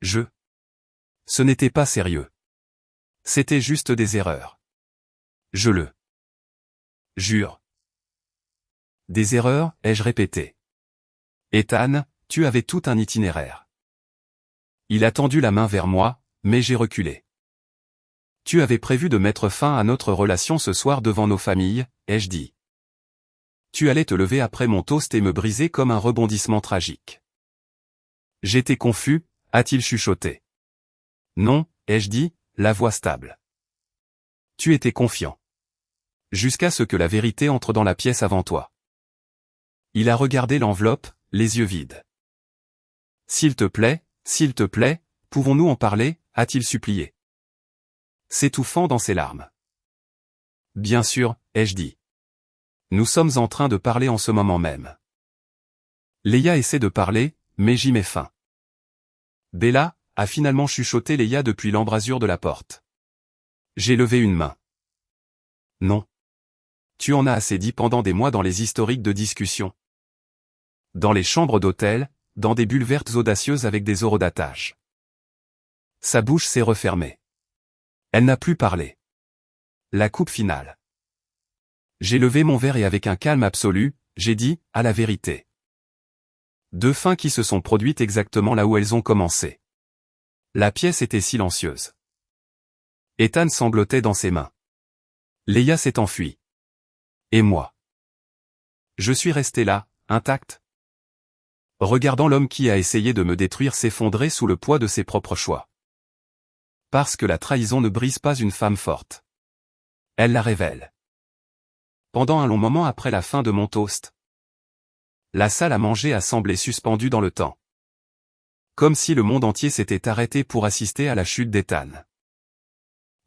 Ce n'était pas sérieux. C'était juste des erreurs. Je le jure. Des erreurs, ai-je répété. Ethan, tu avais tout un itinéraire. Il a tendu la main vers moi, mais j'ai reculé. Tu avais prévu de mettre fin à notre relation ce soir devant nos familles, ai-je dit. Tu allais te lever après mon toast et me briser comme un rebondissement tragique. J'étais confus, a-t-il chuchoté. Non, ai-je dit, la voix stable. Tu étais confiant. Jusqu'à ce que la vérité entre dans la pièce avant toi. Il a regardé l'enveloppe, les yeux vides. S'il te plaît, pouvons-nous en parler, a-t-il supplié. S'étouffant dans ses larmes. Bien sûr, ai-je dit. Nous sommes en train de parler en ce moment même. Leia essaie de parler, mais j'y mets fin. Bella, a finalement chuchoté Leia depuis l'embrasure de la porte. J'ai levé une main. Non. Tu en as assez dit pendant des mois dans les historiques de discussion. Dans les chambres d'hôtel, dans des bulles vertes audacieuses avec des horodatage. Sa bouche s'est refermée. Elle n'a plus parlé. La coupe finale. J'ai levé mon verre et avec un calme absolu, j'ai dit, à la vérité. Deux fins qui se sont produites exactement là où elles ont commencé. La pièce était silencieuse. Ethan sanglotait dans ses mains. Leia s'est enfuie. Et moi. Je suis resté là, intact. Regardant l'homme qui a essayé de me détruire s'effondrer sous le poids de ses propres choix. Parce que la trahison ne brise pas une femme forte. Elle la révèle. Pendant un long moment après la fin de mon toast. La salle à manger a semblé suspendue dans le temps. Comme si le monde entier s'était arrêté pour assister à la chute d'Ethan.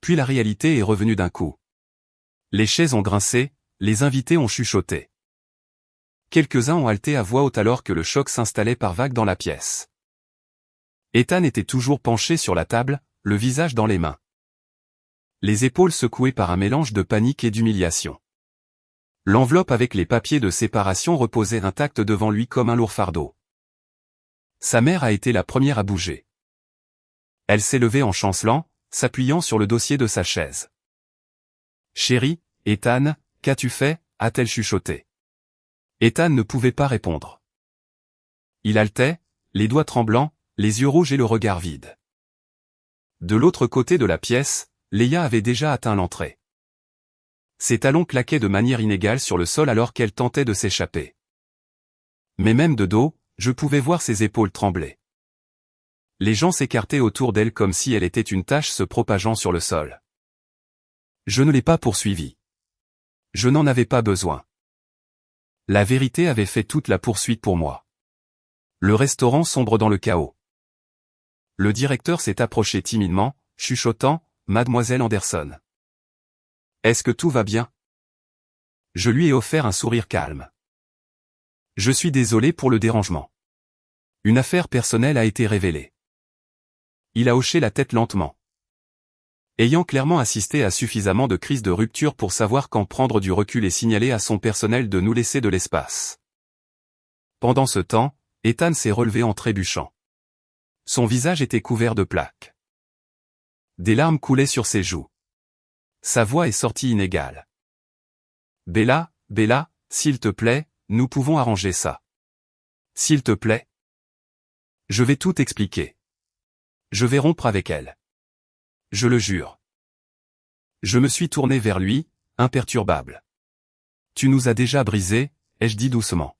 Puis la réalité est revenue d'un coup. Les chaises ont grincé, les invités ont chuchoté. Quelques-uns ont halté à voix haute alors que le choc s'installait par vagues dans la pièce. Ethan était toujours penché sur la table, le visage dans les mains. Les épaules secouées par un mélange de panique et d'humiliation. L'enveloppe avec les papiers de séparation reposait intacte devant lui comme un lourd fardeau. Sa mère a été la première à bouger. Elle s'est levée en chancelant, s'appuyant sur le dossier de sa chaise. « Chérie, Ethan, qu'as-tu fait » a-t-elle chuchoté. Ethan ne pouvait pas répondre. Il haletait, les doigts tremblants, les yeux rouges et le regard vide. De l'autre côté de la pièce, Leia avait déjà atteint l'entrée. Ses talons claquaient de manière inégale sur le sol alors qu'elle tentait de s'échapper. Mais même de dos, je pouvais voir ses épaules trembler. Les gens s'écartaient autour d'elle comme si elle était une tache se propageant sur le sol. Je ne l'ai pas poursuivie. Je n'en avais pas besoin. La vérité avait fait toute la poursuite pour moi. Le restaurant sombre dans le chaos. Le directeur s'est approché timidement, chuchotant, « Mademoiselle Anderson. Est-ce que tout va bien ?» Je lui ai offert un sourire calme. Je suis désolé pour le dérangement. Une affaire personnelle a été révélée. Il a hoché la tête lentement. Ayant clairement assisté à suffisamment de crises de rupture pour savoir quand prendre du recul et signaler à son personnel de nous laisser de l'espace. Pendant ce temps, Ethan s'est relevé en trébuchant. Son visage était couvert de plaques. Des larmes coulaient sur ses joues. Sa voix est sortie inégale. « Bella, Bella, s'il te plaît, nous pouvons arranger ça. S'il te plaît. Je vais tout expliquer. Je vais rompre avec elle. Je le jure. » Je me suis tourné vers lui, imperturbable. « Tu nous as déjà brisés, ai-je dit doucement.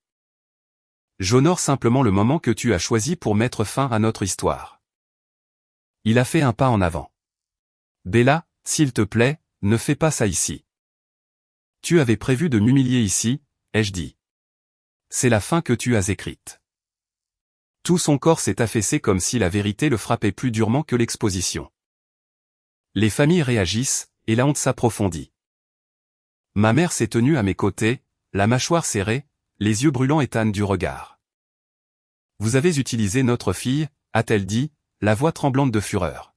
J'honore simplement le moment que tu as choisi pour mettre fin à notre histoire. » Il a fait un pas en avant. « Bella, s'il te plaît, ne fais pas ça ici. Tu avais prévu de m'humilier ici, ai-je dit. C'est la fin que tu as écrite. » Tout son corps s'est affaissé comme si la vérité le frappait plus durement que l'exposition. Les familles réagissent, et la honte s'approfondit. Ma mère s'est tenue à mes côtés, la mâchoire serrée, les yeux brûlants éteints du regard. « Vous avez utilisé notre fille, a-t-elle dit, la voix tremblante de fureur.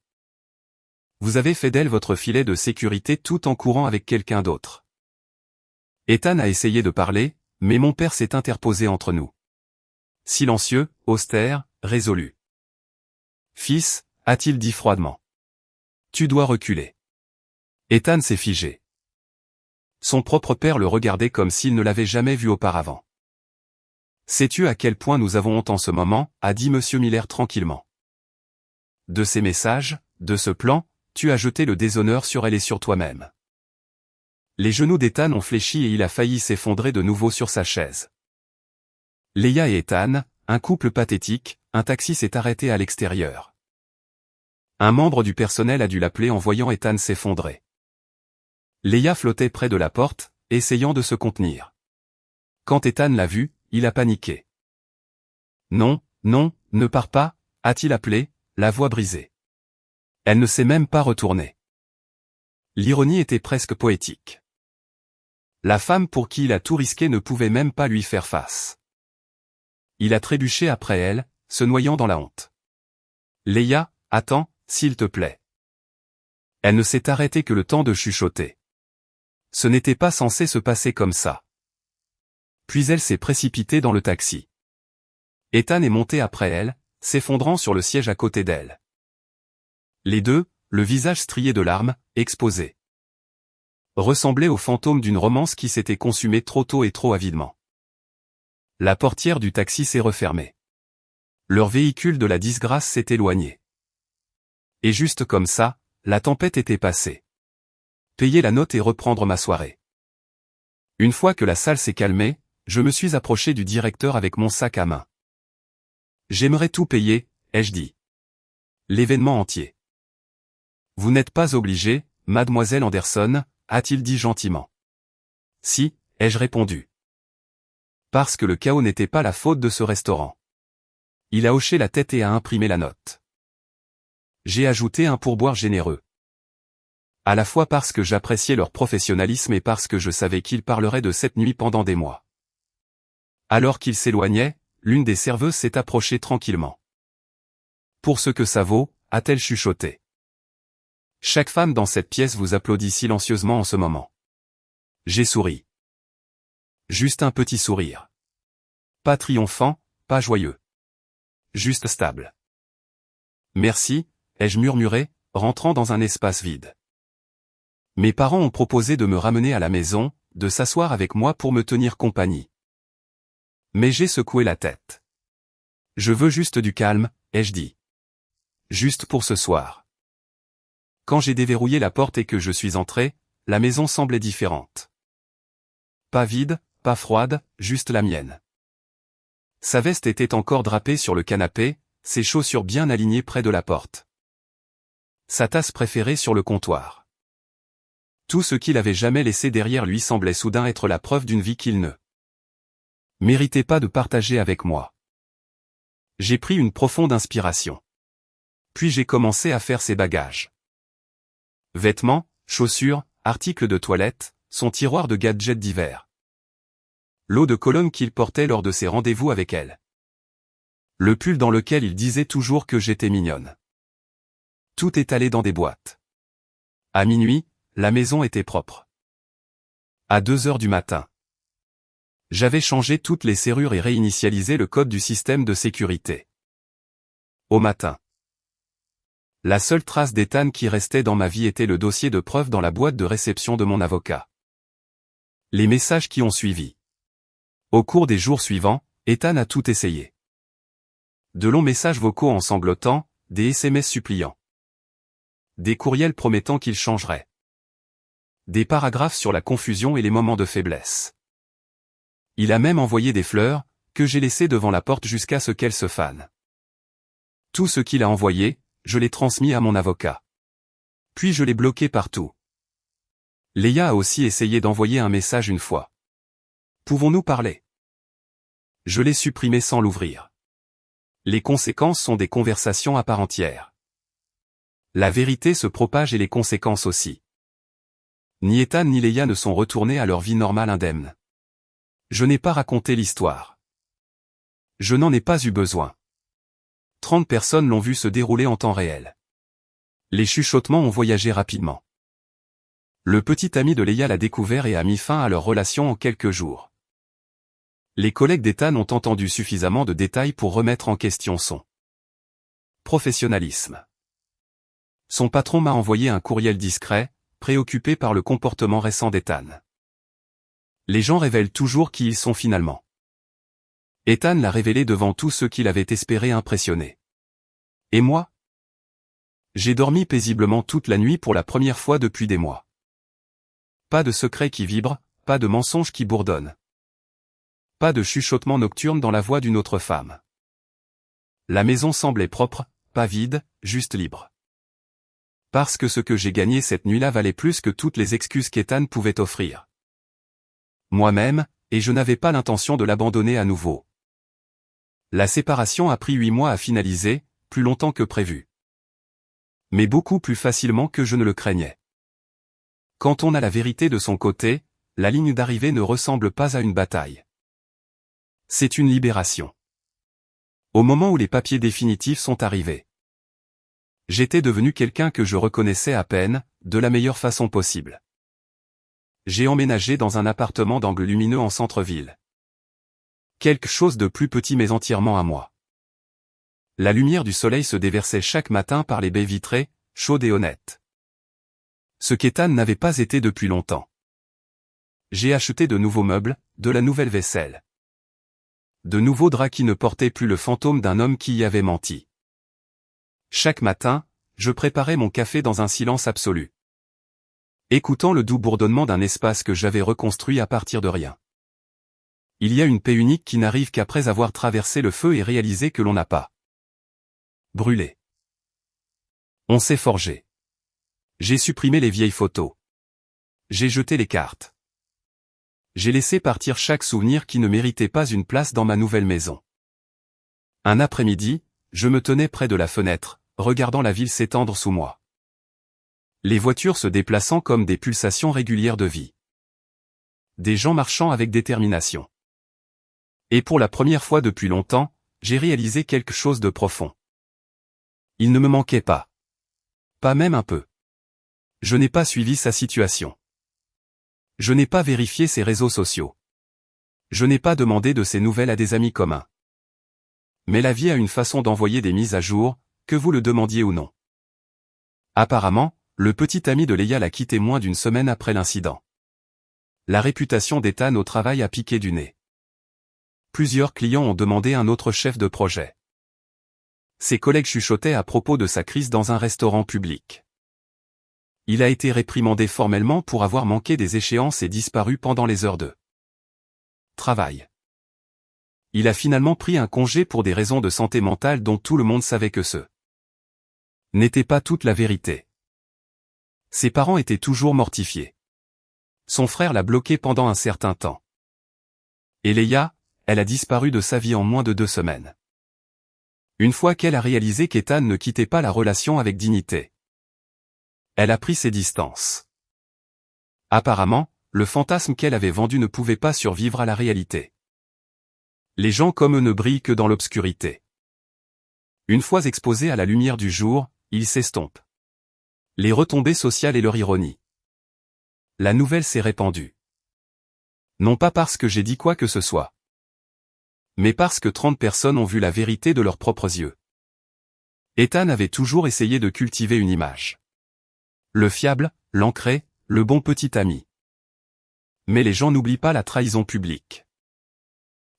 Vous avez fait d'elle votre filet de sécurité tout en courant avec quelqu'un d'autre. » Ethan a essayé de parler, mais mon père s'est interposé entre nous. Silencieux, austère, résolu. « Fils, a-t-il dit froidement. Tu dois reculer. » Ethan s'est figé. Son propre père le regardait comme s'il ne l'avait jamais vu auparavant. « Sais-tu à quel point nous avons honte en ce moment, a dit M. Miller tranquillement. De ces messages, de ce plan, tu as jeté le déshonneur sur elle et sur toi-même. » Les genoux d'Ethan ont fléchi et il a failli s'effondrer de nouveau sur sa chaise. Leia et Ethan, un couple pathétique, un taxi s'est arrêté à l'extérieur. Un membre du personnel a dû l'appeler en voyant Ethan s'effondrer. Leia flottait près de la porte, essayant de se contenir. Quand Ethan l'a vu, il a paniqué. « Non, non, ne pars pas », a-t-il appelé, la voix brisée. Elle ne s'est même pas retournée. L'ironie était presque poétique. La femme pour qui il a tout risqué ne pouvait même pas lui faire face. Il a trébuché après elle, se noyant dans la honte. « Leia, attends, s'il te plaît. » Elle ne s'est arrêtée que le temps de chuchoter. Ce n'était pas censé se passer comme ça. Puis elle s'est précipitée dans le taxi. Ethan est monté après elle, s'effondrant sur le siège à côté d'elle. Les deux, le visage strié de larmes, exposés, ressemblaient aux fantômes d'une romance qui s'était consumée trop tôt et trop avidement. La portière du taxi s'est refermée. Leur véhicule de la disgrâce s'est éloigné. Et juste comme ça, la tempête était passée. Payer la note et reprendre ma soirée. Une fois que la salle s'est calmée, je me suis approché du directeur avec mon sac à main. « J'aimerais tout payer, ai-je dit. L'événement entier. »« Vous n'êtes pas obligé, mademoiselle Anderson, » a-t-il dit gentiment. « Si, ai-je répondu. Parce que le chaos n'était pas la faute de ce restaurant. » Il a hoché la tête et a imprimé la note. J'ai ajouté un pourboire généreux. À la fois parce que j'appréciais leur professionnalisme et parce que je savais qu'ils parleraient de cette nuit pendant des mois. Alors qu'ils s'éloignaient, l'une des serveuses s'est approchée tranquillement. « Pour ce que ça vaut, » a-t-elle chuchoté. Chaque femme dans cette pièce vous applaudit silencieusement en ce moment. J'ai souri. Juste un petit sourire. Pas triomphant, pas joyeux. Juste stable. Merci, ai-je murmuré, rentrant dans un espace vide. Mes parents ont proposé de me ramener à la maison, de s'asseoir avec moi pour me tenir compagnie. Mais j'ai secoué la tête. Je veux juste du calme, ai-je dit. Juste pour ce soir. Quand j'ai déverrouillé la porte et que je suis entré, la maison semblait différente. Pas vide, pas froide, juste la mienne. Sa veste était encore drapée sur le canapé, ses chaussures bien alignées près de la porte. Sa tasse préférée sur le comptoir. Tout ce qu'il avait jamais laissé derrière lui semblait soudain être la preuve d'une vie qu'il ne méritait pas de partager avec moi. J'ai pris une profonde inspiration. Puis j'ai commencé à faire ses bagages. Vêtements, chaussures, articles de toilette, son tiroir de gadgets divers. L'eau de Cologne qu'il portait lors de ses rendez-vous avec elle. Le pull dans lequel il disait toujours que j'étais mignonne. Tout étalé dans des boîtes. À minuit, la maison était propre. À 2 heures du matin. J'avais changé toutes les serrures et réinitialisé le code du système de sécurité. Au matin. La seule trace d'Ethan qui restait dans ma vie était le dossier de preuve dans la boîte de réception de mon avocat. Les messages qui ont suivi. Au cours des jours suivants, Ethan a tout essayé. De longs messages vocaux en sanglotant, des SMS suppliants. Des courriels promettant qu'il changerait. Des paragraphes sur la confusion et les moments de faiblesse. Il a même envoyé des fleurs, que j'ai laissées devant la porte jusqu'à ce qu'elles se fanent. Tout ce qu'il a envoyé, je l'ai transmis à mon avocat. Puis je l'ai bloqué partout. Leia a aussi essayé d'envoyer un message une fois. Pouvons-nous parler? Je l'ai supprimé sans l'ouvrir. Les conséquences sont des conversations à part entière. La vérité se propage et les conséquences aussi. Ni Ethan ni Leia ne sont retournés à leur vie normale indemne. Je n'ai pas raconté l'histoire. Je n'en ai pas eu besoin. 30 personnes l'ont vu se dérouler en temps réel. Les chuchotements ont voyagé rapidement. Le petit ami de Leia l'a découvert et a mis fin à leur relation en quelques jours. Les collègues d'Ethan ont entendu suffisamment de détails pour remettre en question son professionnalisme. Son patron m'a envoyé un courriel discret, préoccupé par le comportement récent d'Ethan. Les gens révèlent toujours qui ils sont finalement. Ethan l'a révélé devant tous ceux qu'il avait espéré impressionner. Et moi? J'ai dormi paisiblement toute la nuit pour la première fois depuis des mois. Pas de secrets qui vibrent, pas de mensonges qui bourdonnent. Pas de chuchotement nocturne dans la voix d'une autre femme. La maison semblait propre, pas vide, juste libre. Parce que ce que j'ai gagné cette nuit-là valait plus que toutes les excuses qu'Ethan pouvait offrir. Moi-même, et je n'avais pas l'intention de l'abandonner à nouveau. La séparation a pris 8 mois à finaliser, plus longtemps que prévu. Mais beaucoup plus facilement que je ne le craignais. Quand on a la vérité de son côté, la ligne d'arrivée ne ressemble pas à une bataille. C'est une libération. Au moment où les papiers définitifs sont arrivés. J'étais devenu quelqu'un que je reconnaissais à peine, de la meilleure façon possible. J'ai emménagé dans un appartement d'angle lumineux en centre-ville. Quelque chose de plus petit mais entièrement à moi. La lumière du soleil se déversait chaque matin par les baies vitrées, chaudes et honnêtes. Ce qu'Ethan n'avait pas été depuis longtemps. J'ai acheté de nouveaux meubles, de la nouvelle vaisselle. De nouveaux draps qui ne portaient plus le fantôme d'un homme qui y avait menti. Chaque matin, je préparais mon café dans un silence absolu. Écoutant le doux bourdonnement d'un espace que j'avais reconstruit à partir de rien. Il y a une paix unique qui n'arrive qu'après avoir traversé le feu et réalisé que l'on n'a pas brûlé. On s'est forgé. J'ai supprimé les vieilles photos. J'ai jeté les cartes. J'ai laissé partir chaque souvenir qui ne méritait pas une place dans ma nouvelle maison. Un après-midi, je me tenais près de la fenêtre, regardant la ville s'étendre sous moi. Les voitures se déplaçant comme des pulsations régulières de vie. Des gens marchant avec détermination. Et pour la première fois depuis longtemps, j'ai réalisé quelque chose de profond. Il ne me manquait pas. Pas même un peu. Je n'ai pas suivi sa situation. Je n'ai pas vérifié ses réseaux sociaux. Je n'ai pas demandé de ses nouvelles à des amis communs. Mais la vie a une façon d'envoyer des mises à jour, que vous le demandiez ou non. Apparemment, le petit ami de Leia l'a quitté moins d'une semaine après l'incident. La réputation d'Ethan au travail a piqué du nez. Plusieurs clients ont demandé un autre chef de projet. Ses collègues chuchotaient à propos de sa crise dans un restaurant public. Il a été réprimandé formellement pour avoir manqué des échéances et disparu pendant les heures de travail. Il a finalement pris un congé pour des raisons de santé mentale dont tout le monde savait que ce n'était pas toute la vérité. Ses parents étaient toujours mortifiés. Son frère l'a bloqué pendant un certain temps. Et Leia, elle a disparu de sa vie en moins de 2 semaines. Une fois qu'elle a réalisé qu'Ethan ne quittait pas la relation avec dignité, elle a pris ses distances. Apparemment, le fantasme qu'elle avait vendu ne pouvait pas survivre à la réalité. Les gens comme eux ne brillent que dans l'obscurité. Une fois exposés à la lumière du jour, ils s'estompent. Les retombées sociales et leur ironie. La nouvelle s'est répandue. Non pas parce que j'ai dit quoi que ce soit, mais parce que 30 personnes ont vu la vérité de leurs propres yeux. Ethan avait toujours essayé de cultiver une image. Le fiable, l'ancré, le bon petit ami. Mais les gens n'oublient pas la trahison publique.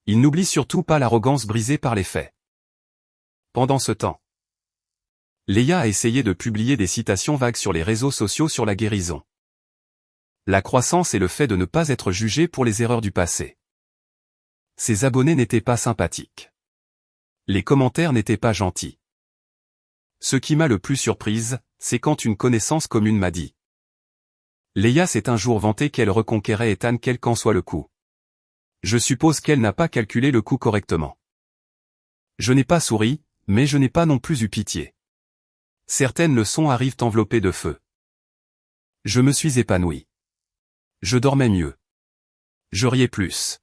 Ils n'oublient surtout pas l'arrogance brisée par les faits. Pendant ce temps, Leia a essayé de publier des citations vagues sur les réseaux sociaux sur la guérison. La croissance et le fait de ne pas être jugé pour les erreurs du passé. Ses abonnés n'étaient pas sympathiques. Les commentaires n'étaient pas gentils. Ce qui m'a le plus surprise, c'est quand une connaissance commune m'a dit. Leia s'est un jour vantée qu'elle reconquérait Ethan quel qu'en soit le coût. Je suppose qu'elle n'a pas calculé le coût correctement. Je n'ai pas souri, mais je n'ai pas non plus eu pitié. Certaines leçons arrivent enveloppées de feu. Je me suis épanoui. Je dormais mieux. Je riais plus.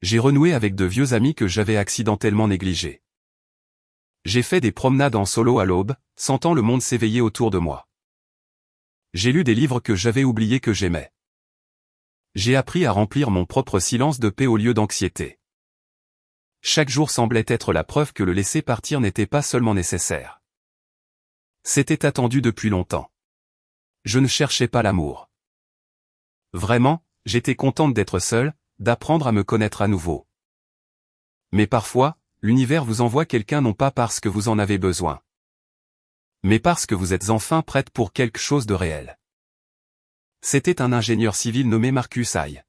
J'ai renoué avec de vieux amis que j'avais accidentellement négligés. J'ai fait des promenades en solo à l'aube, sentant le monde s'éveiller autour de moi. J'ai lu des livres que j'avais oubliés que j'aimais. J'ai appris à remplir mon propre silence de paix au lieu d'anxiété. Chaque jour semblait être la preuve que le laisser partir n'était pas seulement nécessaire. C'était attendu depuis longtemps. Je ne cherchais pas l'amour. Vraiment, j'étais contente d'être seule, d'apprendre à me connaître à nouveau. Mais parfois, l'univers vous envoie quelqu'un non pas parce que vous en avez besoin, mais parce que vous êtes enfin prête pour quelque chose de réel. C'était un ingénieur civil nommé Marcus Hay.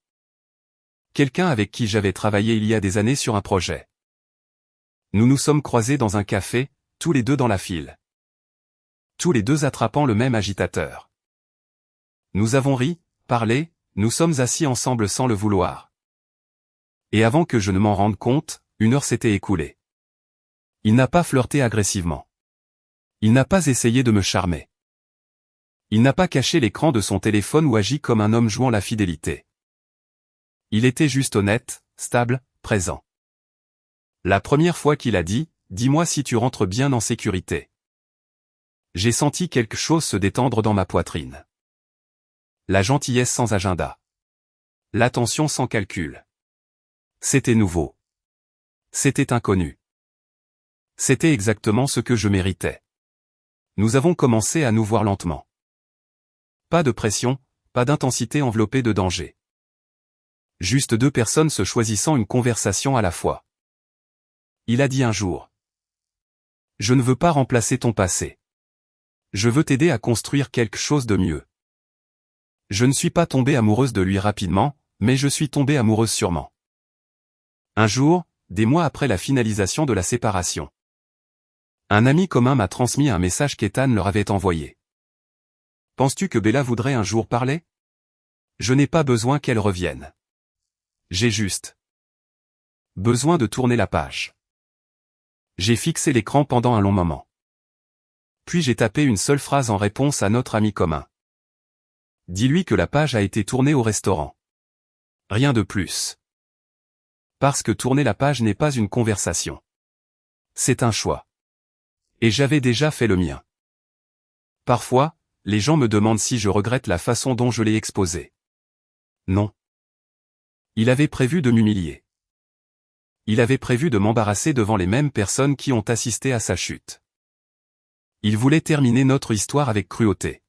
Quelqu'un avec qui j'avais travaillé il y a des années sur un projet. Nous nous sommes croisés dans un café, tous les deux dans la file. Tous les deux attrapant le même agitateur. Nous avons ri, parlé, nous sommes assis ensemble sans le vouloir. Et avant que je ne m'en rende compte, 1 heure s'était écoulée. Il n'a pas flirté agressivement. Il n'a pas essayé de me charmer. Il n'a pas caché l'écran de son téléphone ou agi comme un homme jouant la fidélité. Il était juste honnête, stable, présent. La première fois qu'il a dit, « Dis-moi si tu rentres bien en sécurité ». J'ai senti quelque chose se détendre dans ma poitrine. La gentillesse sans agenda. L'attention sans calcul. C'était nouveau. C'était inconnu. C'était exactement ce que je méritais. Nous avons commencé à nous voir lentement. Pas de pression, pas d'intensité enveloppée de danger. Juste 2 personnes se choisissant une conversation à la fois. Il a dit un jour. Je ne veux pas remplacer ton passé. Je veux t'aider à construire quelque chose de mieux. Je ne suis pas tombée amoureuse de lui rapidement, mais je suis tombée amoureuse sûrement. Un jour, des mois après la finalisation de la séparation. Un ami commun m'a transmis un message qu'Ethan leur avait envoyé. Penses-tu que Bella voudrait un jour parler? Je n'ai pas besoin qu'elle revienne. J'ai juste besoin de tourner la page. J'ai fixé l'écran pendant un long moment. Puis j'ai tapé une seule phrase en réponse à notre ami commun. Dis-lui que la page a été tournée au restaurant. Rien de plus. Parce que tourner la page n'est pas une conversation. C'est un choix. Et j'avais déjà fait le mien. Parfois, les gens me demandent si je regrette la façon dont je l'ai exposé. Non. Il avait prévu de m'humilier. Il avait prévu de m'embarrasser devant les mêmes personnes qui ont assisté à sa chute. Il voulait terminer notre histoire avec cruauté.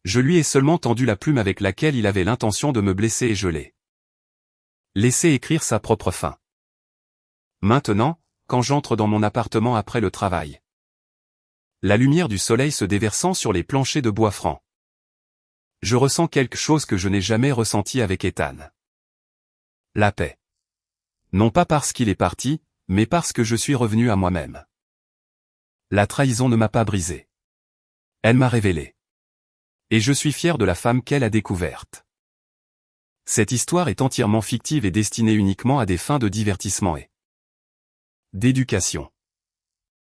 Je lui ai seulement tendu la plume avec laquelle il avait l'intention de me blesser et je l'ai laissé écrire sa propre fin. Maintenant, quand j'entre dans mon appartement après le travail, la lumière du soleil se déversant sur les planchers de bois franc, je ressens quelque chose que je n'ai jamais ressenti avec Ethan. La paix. Non pas parce qu'il est parti, mais parce que je suis revenu à moi-même. La trahison ne m'a pas brisé. Elle m'a révélé. Et je suis fier de la femme qu'elle a découverte. Cette histoire est entièrement fictive et destinée uniquement à des fins de divertissement et d'éducation.